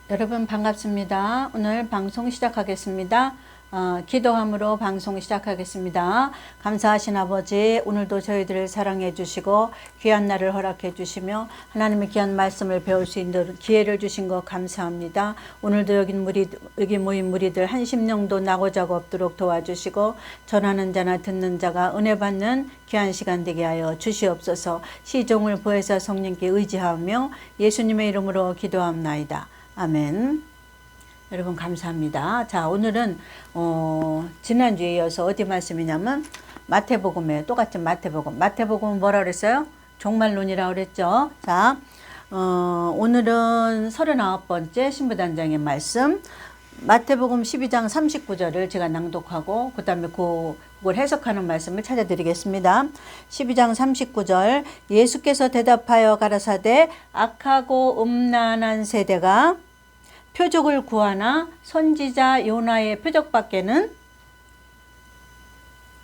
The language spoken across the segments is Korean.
여러분 반갑습니다. 오늘 방송 시작하겠습니다. 기도함으로 방송 시작하겠습니다. 감사하신 아버지, 오늘도 저희들을 사랑해 주시고 귀한 날을 허락해 주시며 하나님의 귀한 말씀을 배울 수 있는 기회를 주신 것 감사합니다. 오늘도 여기 모인 무리들 한 심령도 나고자고 없도록 도와주시고 전하는 자나 듣는 자가 은혜 받는 귀한 시간 되게 하여 주시옵소서. 시종을 보혜사 성령께 의지하며 예수님의 이름으로 기도합나이다. 아멘. 여러분 감사합니다. 자, 오늘은 지난주에 이어서 어디 말씀이냐면 마태복음에 똑같은 마태복음은 뭐라 그랬어요? 종말론이라고 그랬죠. 자, 오늘은 39번째 신부단장의 말씀 마태복음 12장 39절을 제가 낭독하고 그 다음에 그걸 해석하는 말씀을 찾아드리겠습니다. 12장 39절 예수께서 대답하여 가라사대 악하고 음란한 세대가 표적을 구하나 선지자 요나의 표적밖에는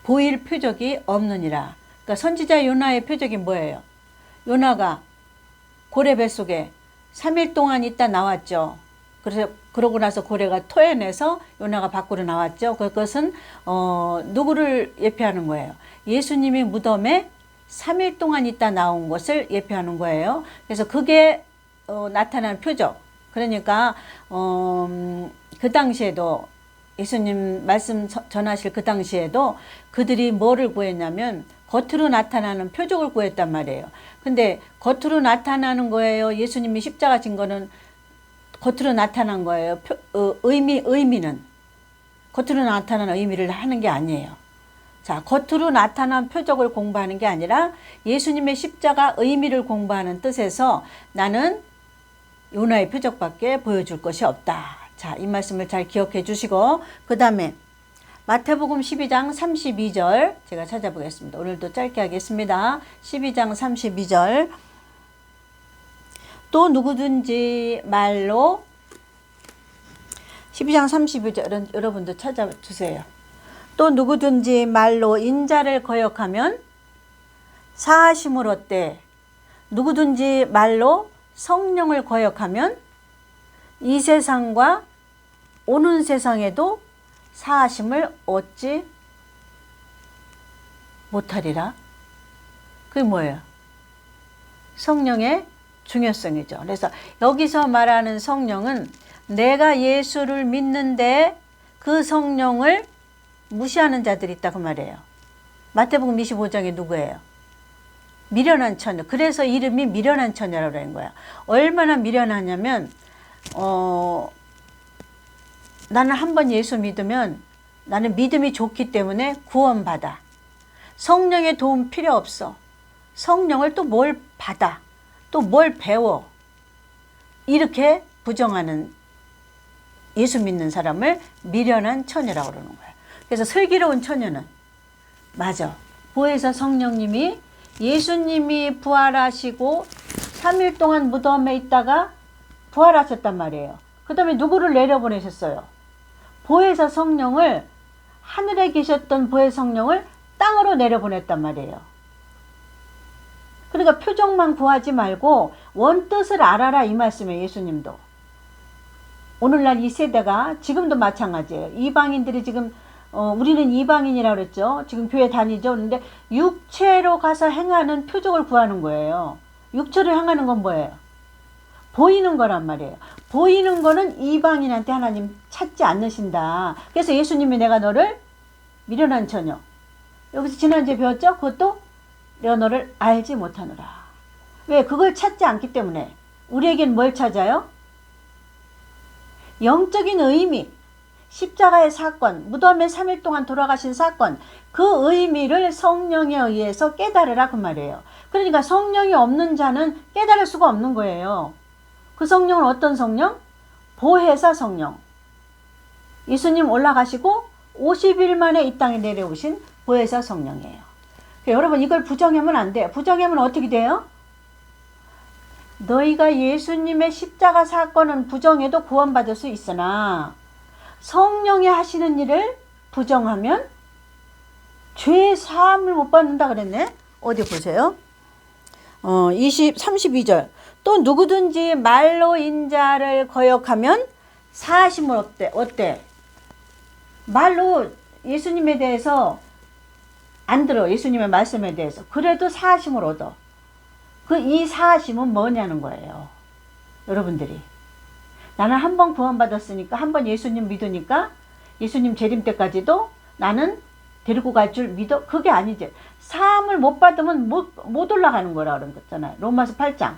보일 표적이 없느니라. 그러니까 선지자 요나의 표적이 뭐예요? 요나가 고래 뱃속에 3일 동안 있다 나왔죠. 그래서 그러고 나서 고래가 토해내서 요나가 밖으로 나왔죠. 그것은 누구를 예표하는 거예요? 예수님이 무덤에 3일 동안 있다 나온 것을 예표하는 거예요. 그래서 그게 나타난 표적. 그러니까 그 당시에도 예수님 말씀 전하실 그 당시에도 그들이 뭐를 구했냐면 겉으로 나타나는 표적을 구했단 말이에요. 근데 겉으로 나타나는 거예요. 예수님이 십자가 진 거는 겉으로 나타난 거예요. 의미는 겉으로 나타나는 의미를 하는 게 아니에요. 자, 겉으로 나타난 표적을 공부하는 게 아니라 예수님의 십자가 의미를 공부하는 뜻에서 나는 요나의 표적밖에 보여줄 것이 없다. 자, 이 말씀을 잘 기억해 주시고 그 다음에 마태복음 12장 32절 제가 찾아보겠습니다. 오늘도 짧게 하겠습니다. 12장 32절 또 누구든지 말로 12장 32절 여러분도 찾아주세요. 또 누구든지 말로 인자를 거역하면 사하심을 얻되 누구든지 말로 성령을 거역하면 이 세상과 오는 세상에도 사하심을 얻지 못하리라. 그게 뭐예요? 성령의 중요성이죠. 그래서 여기서 말하는 성령은 내가 예수를 믿는데 그 성령을 무시하는 자들이 있다 그 말이에요. 마태복음 25장에 누구예요? 미련한 처녀. 그래서 이름이 미련한 처녀라고 하는 거야. 얼마나 미련하냐면 나는 한번 예수 믿으면 나는 믿음이 좋기 때문에 구원받아. 성령의 도움 필요 없어. 성령을 또 뭘 받아. 또 뭘 배워. 이렇게 부정하는 예수 믿는 사람을 미련한 처녀라고 그러는 거야. 그래서 슬기로운 처녀는 맞아. 보혜사 성령님이 예수님이 부활하시고 3일 동안 무덤에 있다가 부활하셨단 말이에요. 그 다음에 누구를 내려보내셨어요? 보혜사 성령을, 하늘에 계셨던 보혜사 성령을 땅으로 내려보냈단 말이에요. 그러니까 표적만 구하지 말고 원뜻을 알아라 이 말씀이에요. 예수님도. 오늘날 이 세대가 지금도 마찬가지예요. 이방인들이 지금 우리는 이방인이라고 그랬죠. 지금 교회 다니죠. 그런데 육체로 가서 행하는 표적을 구하는 거예요. 육체로 행하는 건 뭐예요? 보이는 거란 말이에요. 보이는 거는 이방인한테 하나님 찾지 않으신다. 그래서 예수님이 내가 너를 미련한 처녀. 여기서 지난주에 배웠죠? 그것도 내가 너를 알지 못하노라. 왜? 그걸 찾지 않기 때문에. 우리에겐 뭘 찾아요? 영적인 의미. 십자가의 사건, 무덤에 3일 동안 돌아가신 사건, 그 의미를 성령에 의해서 깨달으라 그 말이에요. 그러니까 성령이 없는 자는 깨달을 수가 없는 거예요. 그 성령은 어떤 성령? 보혜사 성령. 예수님 올라가시고 50일 만에 이 땅에 내려오신 보혜사 성령이에요. 여러분 이걸 부정하면 안 돼요. 부정하면 어떻게 돼요? 너희가 예수님의 십자가 사건은 부정해도 구원받을 수 있으나 성령이 하시는 일을 부정하면 죄 사함을 못 받는다 그랬네. 어디 보세요. 32절 또 누구든지 말로 인자를 거역하면 사하심을 어때? 말로 예수님에 대해서 안 들어. 예수님의 말씀에 대해서. 그래도 사하심을 얻어. 이 사하심은 뭐냐는 거예요. 여러분들이. 나는 한 번 구원받았으니까, 한 번 예수님 믿으니까 예수님 재림 때까지도 나는 데리고 갈 줄 믿어? 그게 아니지. 사함을 못 받으면 못 올라가는 거라 그런 거잖아요. 로마서 8장.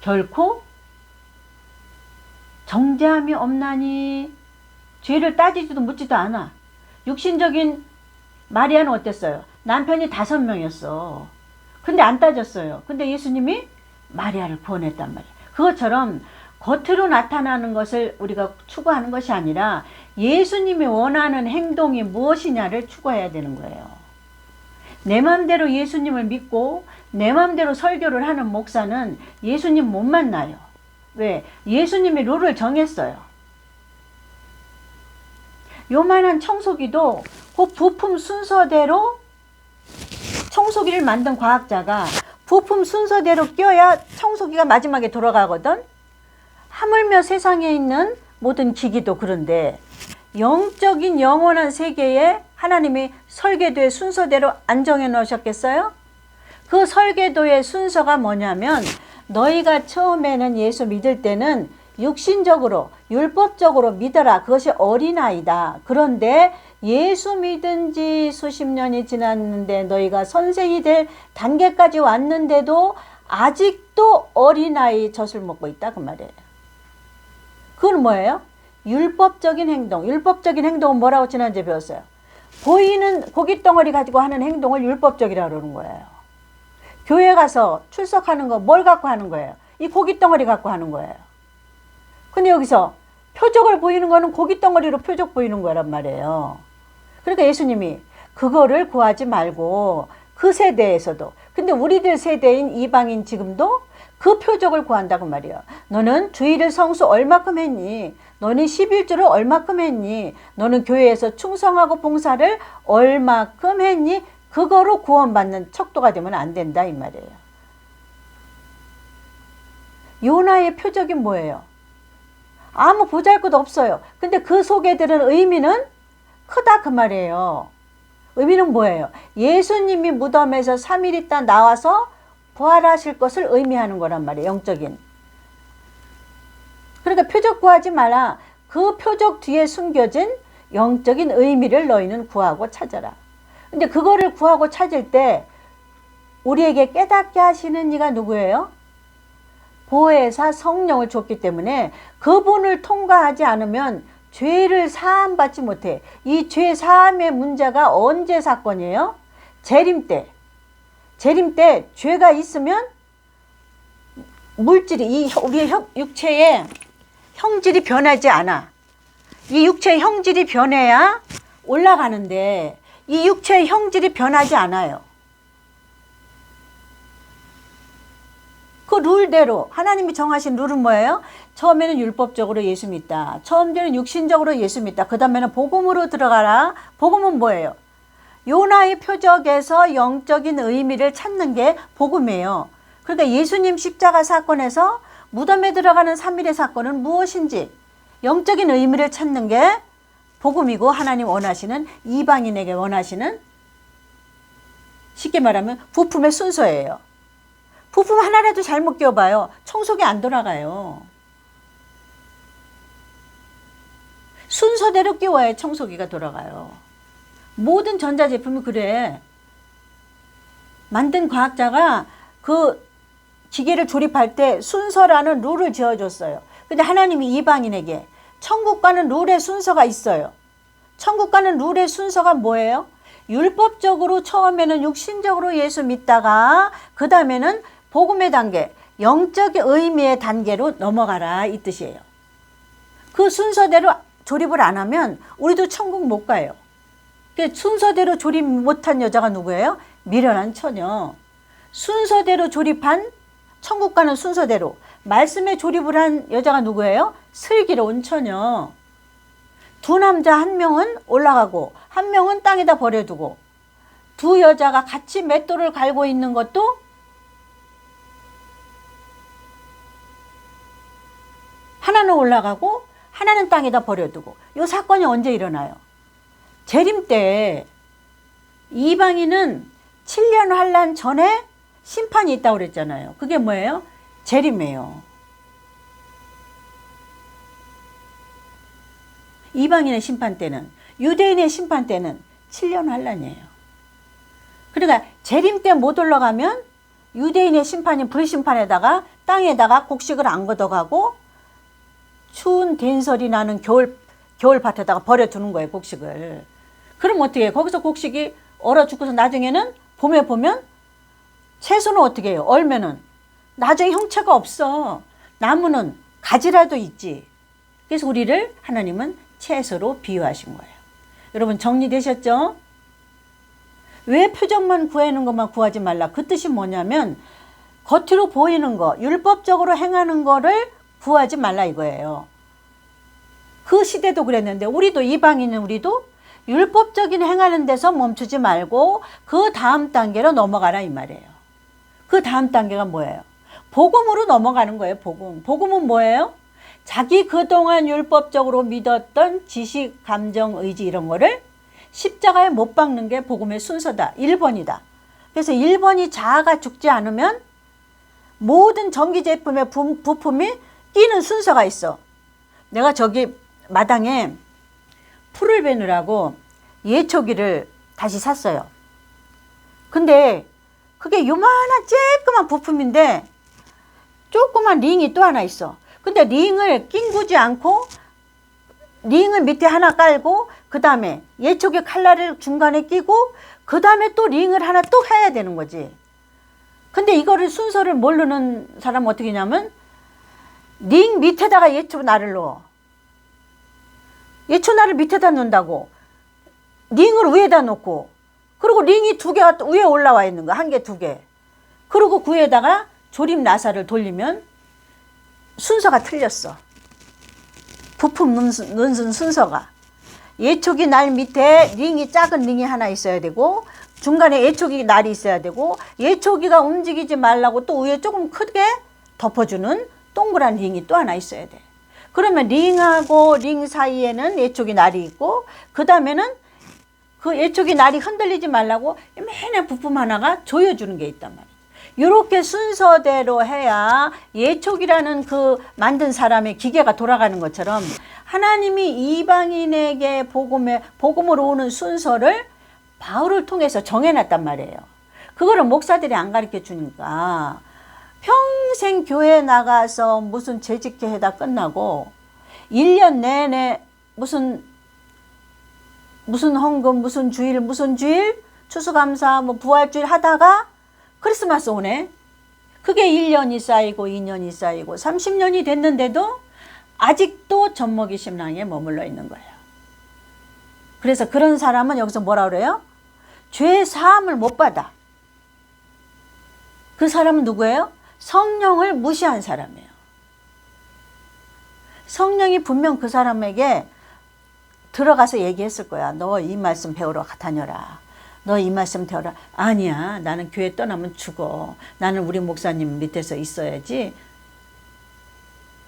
결코 정죄함이 없나니 죄를 따지지도 묻지도 않아. 육신적인 마리아는 어땠어요? 남편이 5명이었어. 근데 안 따졌어요. 근데 예수님이 마리아를 구원했단 말이에요. 그것처럼 겉으로 나타나는 것을 우리가 추구하는 것이 아니라 예수님이 원하는 행동이 무엇이냐를 추구해야 되는 거예요. 내 마음대로 예수님을 믿고 내 마음대로 설교를 하는 목사는 예수님 못 만나요. 왜? 예수님이 룰을 정했어요. 요만한 청소기도 그 부품 순서대로 청소기를 만든 과학자가 부품 순서대로 끼워야 청소기가 마지막에 돌아가거든. 하물며 세상에 있는 모든 기기도 그런데 영적인 영원한 세계에 하나님이 설계도의 순서대로 안정해 놓으셨겠어요? 그 설계도의 순서가 뭐냐면 너희가 처음에는 예수 믿을 때는 육신적으로 율법적으로 믿어라. 그것이 어린아이다. 그런데 예수 믿은 지 수십 년이 지났는데 너희가 선생이 될 단계까지 왔는데도 아직도 어린아이 젖을 먹고 있다 그 말이에요. 그건 뭐예요? 율법적인 행동. 율법적인 행동은 뭐라고 지난주에 배웠어요? 보이는 고깃덩어리 가지고 하는 행동을 율법적이라고 그러는 거예요. 교회 가서 출석하는 거 뭘 갖고 하는 거예요? 이 고깃덩어리 갖고 하는 거예요. 근데 여기서 표적을 보이는 거는 고깃덩어리로 표적 보이는 거란 말이에요. 그러니까 예수님이 그거를 구하지 말고 그 세대에서도, 근데 우리들 세대인 이방인 지금도 그 표적을 구한다고 말이에요. 너는 주일을 성수 얼마큼 했니? 너는 11조를 얼마큼 했니? 너는 교회에서 충성하고 봉사를 얼마큼 했니? 그거로 구원받는 척도가 되면 안 된다 이 말이에요. 요나의 표적이 뭐예요? 아무 보잘것 없어요. 근데 그 속에 들은 의미는 크다 그 말이에요. 의미는 뭐예요? 예수님이 무덤에서 3일 있다 나와서 부활하실 것을 의미하는 거란 말이에요. 영적인. 그러니까 표적 구하지 마라. 그 표적 뒤에 숨겨진 영적인 의미를 너희는 구하고 찾아라. 근데 그거를 구하고 찾을 때 우리에게 깨닫게 하시는 이가 누구예요? 보혜사 성령을 줬기 때문에 그분을 통과하지 않으면 죄를 사함받지 못해. 이 죄 사함의 문제가 언제 사건이에요? 재림 때. 재림 때 죄가 있으면 물질이 우리의 육체의 형질이 변하지 않아. 이 육체의 형질이 변해야 올라가는데 이 육체의 형질이 변하지 않아요. 그 룰대로 하나님이 정하신 룰은 뭐예요? 처음에는 율법적으로 예수 믿다. 처음에는 육신적으로 예수 믿다. 그 다음에는 복음으로 들어가라. 복음은 뭐예요? 요나의 표적에서 영적인 의미를 찾는 게 복음이에요. 그러니까 예수님 십자가 사건에서 무덤에 들어가는 3일의 사건은 무엇인지 영적인 의미를 찾는 게 복음이고 하나님 원하시는 이방인에게 원하시는 쉽게 말하면 부품의 순서예요. 부품 하나라도 잘못 끼워봐요. 청소기 안 돌아가요. 순서대로 끼워야 청소기가 돌아가요. 모든 전자제품이 그래. 만든 과학자가 그 기계를 조립할 때 순서라는 룰을 지어줬어요. 근데 하나님이 이방인에게 천국 가는 룰의 순서가 있어요. 천국 가는 룰의 순서가 뭐예요? 율법적으로 처음에는 육신적으로 예수 믿다가 그 다음에는 복음의 단계, 영적인 의미의 단계로 넘어가라 이 뜻이에요. 그 순서대로 조립을 안 하면 우리도 천국 못 가요. 순서대로 조립 못한 여자가 누구예요? 미련한 처녀. 순서대로 조립한 천국 가는 순서대로 말씀에 조립을 한 여자가 누구예요? 슬기로운 처녀. 두 남자 한 명은 올라가고 한 명은 땅에다 버려두고 두 여자가 같이 맷돌을 갈고 있는 것도 하나는 올라가고 하나는 땅에다 버려두고. 이 사건이 언제 일어나요? 재림 때. 이방인은 7년 환란 전에 심판이 있다고 그랬잖아요. 그게 뭐예요? 재림이에요. 이방인의 심판 때는, 유대인의 심판 때는 7년 환란이에요. 그러니까 재림 때 못 올라가면 유대인의 심판이 불심판에다가 땅에다가 곡식을 안 걷어가고 추운 된설이 나는 겨울밭에다가 버려두는 거예요, 곡식을. 그럼 어떻게 해요? 거기서 곡식이 얼어 죽고서 나중에는 봄에 보면 채소는 어떻게 해요? 얼면은 나중에 형체가 없어. 나무는 가지라도 있지. 그래서 우리를 하나님은 채소로 비유하신 거예요. 여러분 정리되셨죠? 왜 표적만 구하는 것만 구하지 말라? 그 뜻이 뭐냐면 겉으로 보이는 거, 율법적으로 행하는 거를 구하지 말라 이거예요. 그 시대도 그랬는데 우리도 이방인은 우리도 율법적인 행하는 데서 멈추지 말고 그 다음 단계로 넘어가라 이 말이에요. 그 다음 단계가 뭐예요? 복음으로 넘어가는 거예요. 복음. 복음은 뭐예요? 자기 그동안 율법적으로 믿었던 지식, 감정, 의지 이런 거를 십자가에 못 박는 게 복음의 순서다. 1번이다. 그래서 1번이 자아가 죽지 않으면 모든 전기제품의 부품이 끼는 순서가 있어. 내가 저기 마당에 풀을 베느라고 예초기를 다시 샀어요. 근데 그게 요만한 쬐끄만 부품인데 조그만 링이 또 하나 있어. 근데 링을 낑구지 않고 링을 밑에 하나 깔고 그 다음에 예초기 칼날을 중간에 끼고 그 다음에 또 링을 하나 또 해야 되는 거지. 근데 이거를 순서를 모르는 사람은 어떻게 하냐면 링 밑에다가 예초날을 넣어. 예초날을 밑에다 넣는다고 링을 위에다 놓고 그리고 링이 2개가 위에 올라와 있는 거야. 1개, 2개. 그리고 그 위에다가 조림 나사를 돌리면 순서가 틀렸어. 부품 넣는 순서가. 예초기 날 밑에 링이 작은 링이 하나 있어야 되고 중간에 예초기 날이 있어야 되고 예초기가 움직이지 말라고 또 위에 조금 크게 덮어주는 동그란 링이 또 하나 있어야 돼. 그러면 링하고 링 사이에는 예초기 날이 있고 그 다음에는 그 예초기 날이 흔들리지 말라고 맨날 부품 하나가 조여주는 게 있단 말이야. 이렇게 순서대로 해야 예촉이라는 그 만든 사람의 기계가 돌아가는 것처럼 하나님이 이방인에게 복음으로 오는 순서를 바울을 통해서 정해놨단 말이에요. 그거를 목사들이 안 가르쳐 주니까 평생 교회 나가서 무슨 재직회에다 끝나고 1년 내내 무슨 헌금, 무슨 주일, 추수감사, 뭐 부활주일 하다가 크리스마스 오네. 그게 1년이 쌓이고 2년이 쌓이고 30년이 됐는데도 아직도 젖먹이 심랑에 머물러 있는 거예요. 그래서 그런 사람은 여기서 뭐라 그래요? 죄 사함을 못 받아. 그 사람은 누구예요? 성령을 무시한 사람이에요. 성령이 분명 그 사람에게 들어가서 얘기했을 거야. 너 이 말씀 배우러 다녀라. 너 이 말씀 배워라. 아니야. 나는 교회 떠나면 죽어. 나는 우리 목사님 밑에서 있어야지.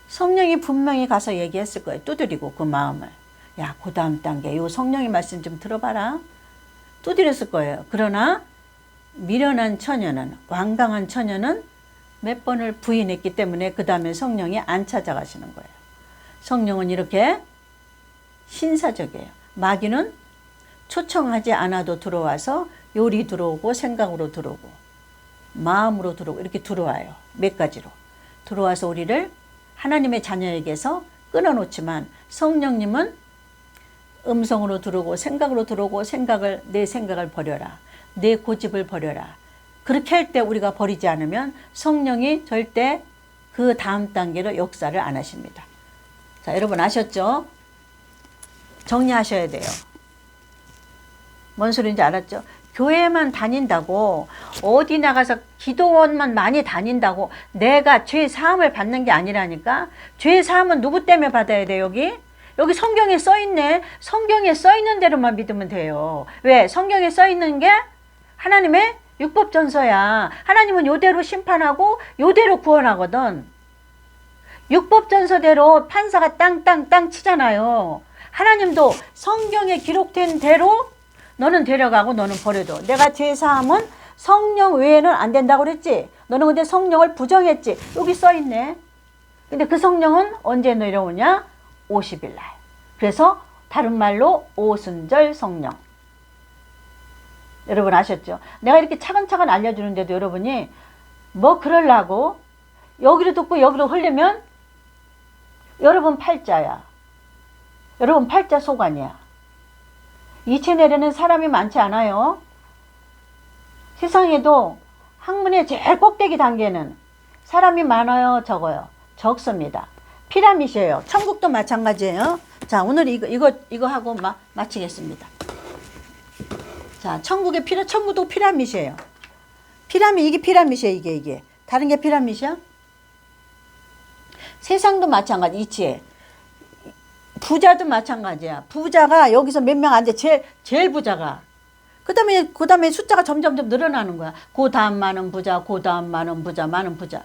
성령이 분명히 가서 얘기했을 거예요. 두드리고 그 마음을. 야, 그 다음 단계 요 성령의 말씀 좀 들어봐라. 두드렸을 거예요. 그러나 미련한 처녀는, 완강한 처녀는 몇 번을 부인했기 때문에 그 다음에 성령이 안 찾아가시는 거예요. 성령은 이렇게 신사적이에요. 마귀는 초청하지 않아도 들어와서 요리 들어오고 생각으로 들어오고 마음으로 들어오고 이렇게 들어와요. 몇 가지로. 들어와서 우리를 하나님의 자녀에게서 끊어놓지만 성령님은 음성으로 들어오고 생각으로 들어오고 내 생각을 버려라. 내 고집을 버려라. 그렇게 할 때 우리가 버리지 않으면 성령이 절대 그 다음 단계로 역사를 안 하십니다. 자, 여러분 아셨죠? 정리하셔야 돼요. 뭔 소리인지 알았죠? 교회만 다닌다고 어디 나가서 기도원만 많이 다닌다고 내가 죄 사함을 받는 게 아니라니까. 죄 사함은 누구 때문에 받아야 돼? 여기 성경에 써있네. 성경에 써있는 대로만 믿으면 돼요. 왜? 성경에 써있는 게 하나님의 율법전서야. 하나님은 요대로 심판하고 요대로 구원하거든. 율법전서대로 판사가 땅땅땅 치잖아요. 하나님도 성경에 기록된 대로 너는 데려가고 너는 버려도. 내가 제사함은 성령 외에는 안 된다고 그랬지. 너는 근데 성령을 부정했지. 여기 써있네. 근데 그 성령은 언제 내려오냐? 50일 날. 그래서 다른 말로 오순절 성령. 여러분 아셨죠? 내가 이렇게 차근차근 알려주는데도 여러분이 뭐 그러려고 여기로 듣고 여기로 흘리면 여러분 팔자야. 여러분 팔자 소관이야. 이체 내려는 사람이 많지 않아요. 세상에도 학문의 제일 꼭대기 단계는 사람이 많아요, 적어요? 적습니다. 피라밋이에요. 천국도 마찬가지예요. 자, 오늘 이거 하고 마치겠습니다. 자, 천국도 피라밋이에요. 이게 피라밋이에요, 이게. 다른 게 피라밋이야? 세상도 마찬가지, 이치에. 부자도 마찬가지야. 부자가 여기서 몇 명 안 돼. 제일 부자가. 그 다음에 숫자가 점점 늘어나는 거야. 그 다음 많은 부자, 그 다음 많은 부자.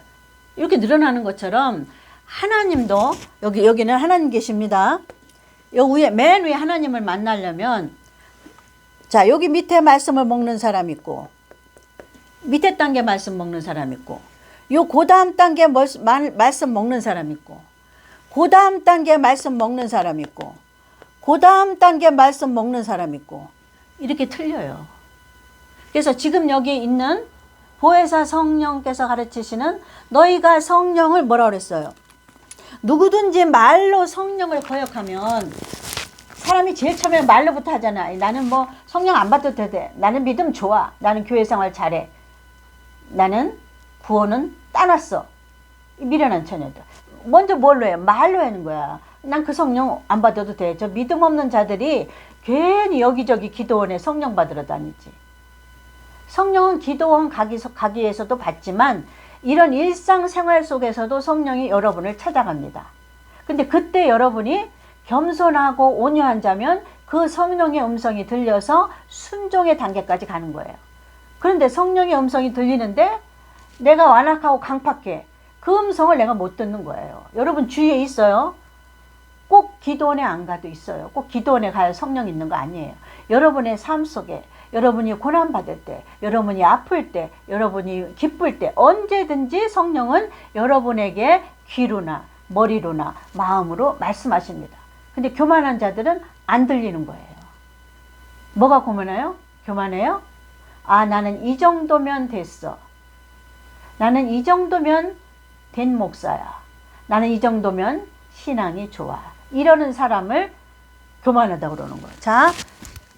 이렇게 늘어나는 것처럼 하나님도, 여기는 하나님 계십니다. 맨 위에 하나님을 만나려면, 자, 여기 밑에 말씀을 먹는 사람 있고, 밑에 단계 말씀 먹는 사람 있고, 그 다음 단계 말씀 먹는 사람 있고, 그 다음 단계 말씀 먹는 사람 있고, 그 다음 단계 말씀 먹는 사람 있고, 이렇게 틀려요. 그래서 지금 여기 있는 보혜사 성령께서 가르치시는 너희가 성령을 뭐라 그랬어요? 누구든지 말로 성령을 거역하면 사람이 제일 처음에 말로부터 하잖아. 나는 뭐 성령 안 받아도 돼. 나는 믿음 좋아. 나는 교회 생활 잘해. 나는 구원은 따놨어. 미련한 처녀들. 먼저 뭘로 해? 말로 하는 거야. 난 그 성령 안 받아도 돼. 저 믿음 없는 자들이 괜히 여기저기 기도원에 성령 받으러 다니지. 성령은 기도원 가기 위해서도 받지만 이런 일상생활 속에서도 성령이 여러분을 찾아갑니다. 근데 그때 여러분이 겸손하고 온유한 자면 그 성령의 음성이 들려서 순종의 단계까지 가는 거예요. 그런데 성령의 음성이 들리는데 내가 완악하고 강팍해. 그 음성을 내가 못 듣는 거예요. 여러분 주위에 있어요. 꼭 기도원에 안 가도 있어요. 꼭 기도원에 가야 성령 있는 거 아니에요. 여러분의 삶 속에 여러분이 고난받을 때, 여러분이 아플 때, 여러분이 기쁠 때 언제든지 성령은 여러분에게 귀로나 머리로나 마음으로 말씀하십니다. 근데 교만한 자들은 안 들리는 거예요. 뭐가 교만해요? 아, 나는 이 정도면 됐어. 나는 이 정도면 된 목사야. 나는 이 정도면 신앙이 좋아. 이러는 사람을 교만하다고 그러는 거예요. 자,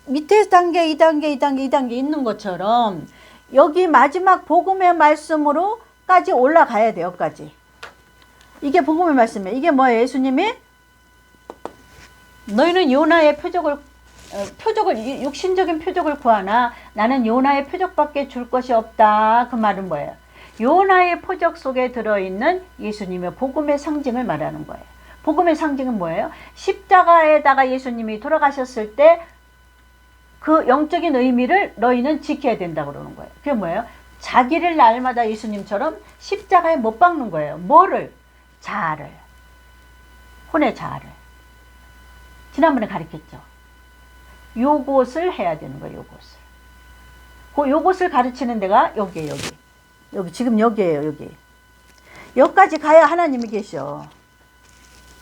밑에 단계, 2단계 있는 것처럼 여기 마지막 복음의 말씀으로까지 올라가야 돼요. 여기까지. 이게 복음의 말씀이에요. 이게 뭐예요? 예수님이 너희는 요나의 표적을 육신적인 표적을 구하나 나는 요나의 표적밖에 줄 것이 없다. 그 말은 뭐예요? 요나의 표적 속에 들어있는 예수님의 복음의 상징을 말하는 거예요. 복음의 상징은 뭐예요? 십자가에다가 예수님이 돌아가셨을 때 그 영적인 의미를 너희는 지켜야 된다고 그러는 거예요. 그게 뭐예요? 자기를 날마다 예수님처럼 십자가에 못 박는 거예요. 뭐를? 자아를. 혼의 자아를. 지난번에 가르쳤죠. 요것을 해야 되는 거예요. 요것을 가르치는 데가 여기에요. 여기 지금 여기에요. 여기까지 가야 하나님이 계셔.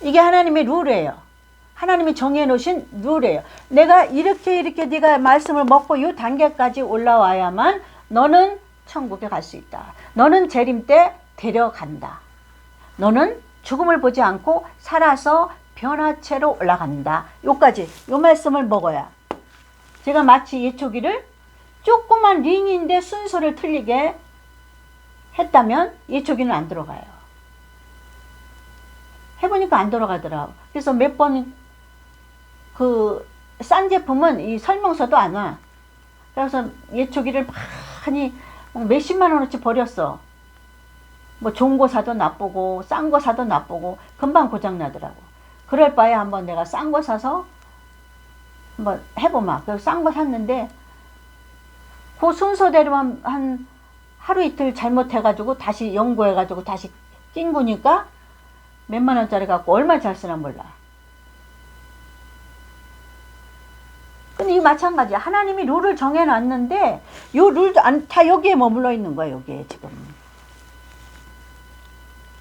이게 하나님의 룰이에요. 하나님이 정해놓으신 룰이에요. 내가 이렇게 네가 말씀을 먹고 이 단계까지 올라와야만 너는 천국에 갈 수 있다. 너는 재림 때 데려간다. 너는 죽음을 보지 않고 살아서 변화체로 올라간다. 요까지 요 말씀을 먹어야. 제가 마치 예초기를 조그만 링인데 순서를 틀리게 했다면 예초기는 안 들어가요. 해보니까 안 들어가더라고. 그래서 몇 번 싼 제품은 이 설명서도 안 와. 그래서 예초기를 많이 몇십만 원어치 버렸어. 뭐 좋은 거 사도 나쁘고 싼 거 사도 나쁘고 금방 고장 나더라고. 그럴 바에 한번 내가 싼 거 사서 한번 해보마. 그래서 싼 거 샀는데 그 순서대로만 한 하루 이틀 잘못해가지고 다시 연구해가지고 다시 낀 거니까 몇만 원짜리 갖고 얼마 잘 쓰나 몰라. 근데 이 마찬가지야. 하나님이 룰을 정해놨는데 요 룰도 다 여기에 머물러 있는 거야. 여기에 지금.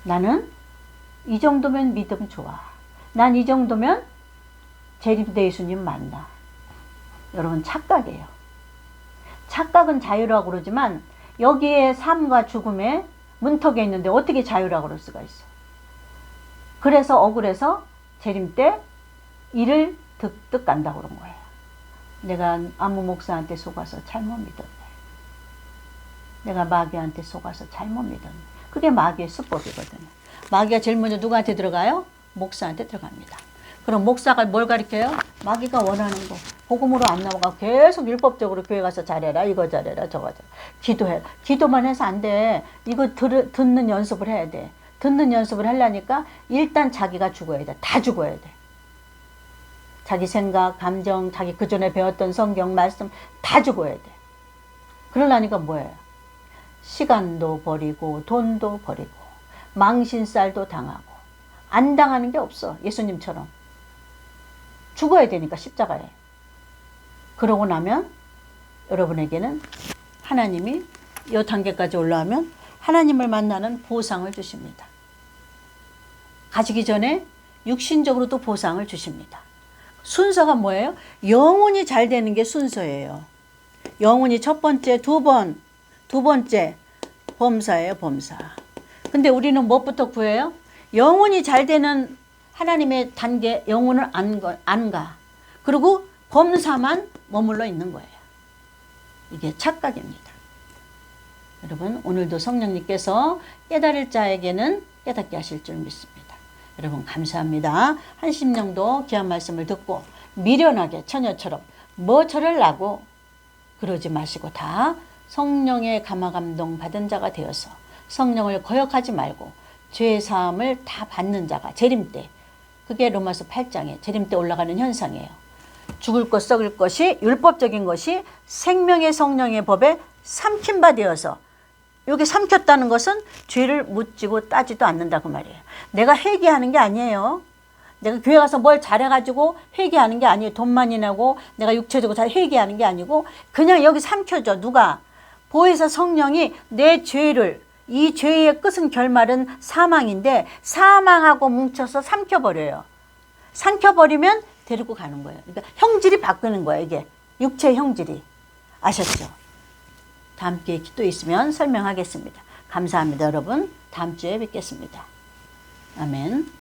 나는 이 정도면 믿음 좋아. 난 이 정도면 재림대 예수님 만나. 여러분 착각이에요. 착각은 자유라고 그러지만 여기에 삶과 죽음의 문턱에 있는데 어떻게 자유라고 그럴 수가 있어. 그래서 억울해서 재림 때 이를 득득 간다고 그런 거예요. 내가 아무 목사한테 속아서 잘못 믿었네. 내가 마귀한테 속아서 잘못 믿었네. 그게 마귀의 수법이거든요. 마귀가 제일 먼저 누구한테 들어가요? 목사한테 들어갑니다. 그럼 목사가 뭘 가르쳐요? 마귀가 원하는 거. 복음으로 안 나오고 계속 율법적으로 교회 가서 잘해라. 이거 잘해라. 저거 잘해라. 기도해라. 기도만 해서 안 돼. 이거 듣는 연습을 해야 돼. 듣는 연습을 하려니까 일단 자기가 죽어야 돼. 다 죽어야 돼. 자기 생각, 감정, 자기 그전에 배웠던 성경 말씀 다 죽어야 돼. 그러려니까 뭐예요? 시간도 버리고 돈도 버리고 망신살도 당하고 안 당하는 게 없어. 예수님처럼. 죽어야 되니까 십자가에. 그러고 나면 여러분에게는 하나님이 이 단계까지 올라오면 하나님을 만나는 보상을 주십니다. 가지기 전에 육신적으로도 보상을 주십니다. 순서가 뭐예요? 영혼이 잘 되는 게 순서예요. 영혼이 첫 번째, 두 번째 범사예요, 범사. 근데 우리는 무엇부터 구해요? 영혼이 잘 되는 하나님의 단계, 영혼을 안 가. 그리고 범사만 머물러 있는 거예요. 이게 착각입니다. 여러분, 오늘도 성령님께서 깨달을 자에게는 깨닫게 하실 줄 믿습니다. 여러분 감사합니다. 한 심령도 귀한 말씀을 듣고 미련하게 처녀처럼 뭐 저를 나고 그러지 마시고 다 성령의 감화감동 받은 자가 되어서 성령을 거역하지 말고 죄사함을 다 받는 자가 재림 때, 그게 로마서 8장에 재림 때 올라가는 현상이에요. 죽을 것 썩을 것이 율법적인 것이 생명의 성령의 법에 삼킨 바 되어서, 여기 삼켰다는 것은 죄를 묻지고 따지도 않는다 그 말이에요. 내가 회개하는 게 아니에요. 내가 교회 가서 뭘 잘해가지고 회개하는 게 아니에요. 돈 많이 내고 내가 육체적으로 잘 회개하는 게 아니고 그냥 여기 삼켜져. 누가? 보혜사 성령이 내 죄를, 이 죄의 끝은 결말은 사망인데 사망하고 뭉쳐서 삼켜버려요. 삼켜버리면 데리고 가는 거예요. 그러니까 형질이 바뀌는 거예요. 이게 육체의 형질이. 아셨죠? 다음 기회에 또 있으면 설명하겠습니다. 감사합니다, 여러분. 다음 주에 뵙겠습니다. 아멘.